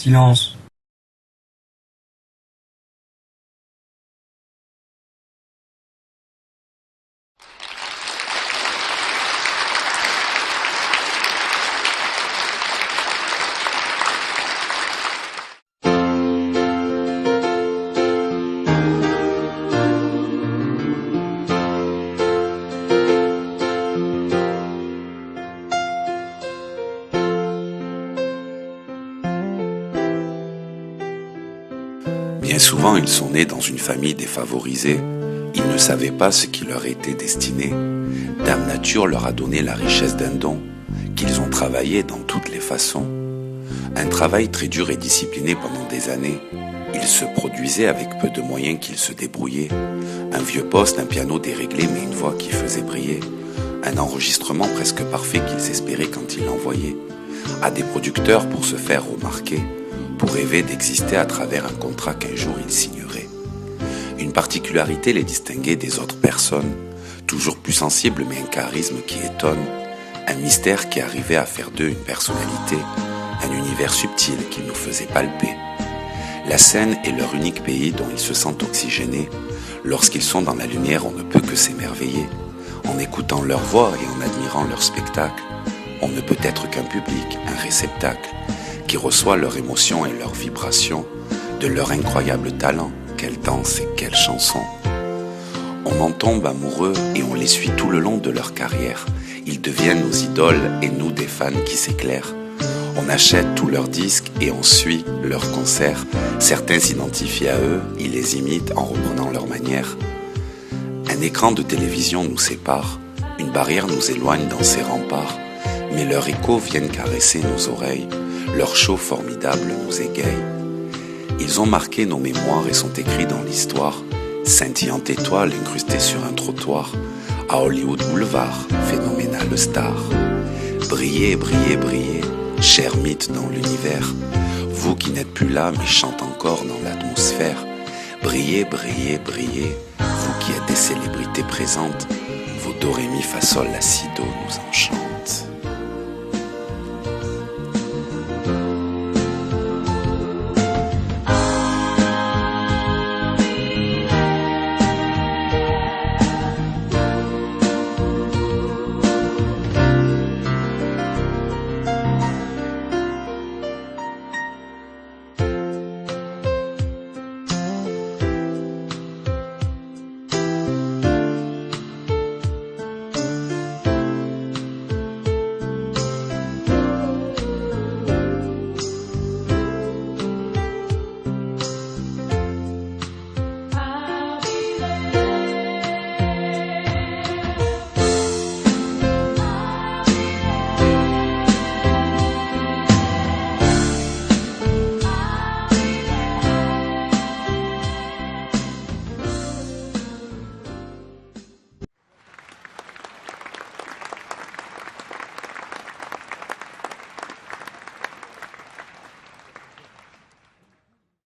Silence. Bien souvent, ils sont nés dans une famille défavorisée. Ils ne savaient pas ce qui leur était destiné. Dame Nature leur a donné la richesse d'un don, qu'ils ont travaillé dans toutes les façons. Un travail très dur et discipliné pendant des années. Ils se produisaient avec peu de moyens qu'ils se débrouillaient. Un vieux poste, un piano déréglé mais une voix qui faisait briller. Un enregistrement presque parfait qu'ils espéraient quand ils l'envoyaient. À des producteurs pour se faire remarquer, pour rêver d'exister à travers un contrat qu'un jour ils signeraient. Une particularité les distinguait des autres personnes, toujours plus sensibles mais un charisme qui étonne, un mystère qui arrivait à faire d'eux une personnalité, un univers subtil qu'ils nous faisait palper. La scène est leur unique pays dont ils se sentent oxygénés. Lorsqu'ils sont dans la lumière, on ne peut que s'émerveiller. En écoutant leur voix et en admirant leur spectacle, on ne peut être qu'un public, un réceptacle, qui reçoit leurs émotions et leurs vibrations, de leur incroyable talent, quelle danse et quelle chanson. On en tombe amoureux et on les suit tout le long de leur carrière. Ils deviennent nos idoles et nous des fans qui s'éclairent. On achète tous leurs disques et on suit leurs concerts. Certains s'identifient à eux, ils les imitent en reprenant leur manière. Un écran de télévision nous sépare, une barrière nous éloigne dans ses remparts, mais leurs échos viennent caresser nos oreilles. Leur show formidable nous égaye. Ils ont marqué nos mémoires et sont écrits dans l'histoire. Scintillante étoile incrustée sur un trottoir. À Hollywood Boulevard, phénoménale star. Brillez, brillez, brillez, cher mythe dans l'univers. Vous qui n'êtes plus là mais chante encore dans l'atmosphère. Brillez, brillez, brillez, vous qui êtes des célébrités présentes. Vos do, ré, mi, fa, sol, la, si, do nous enchantent.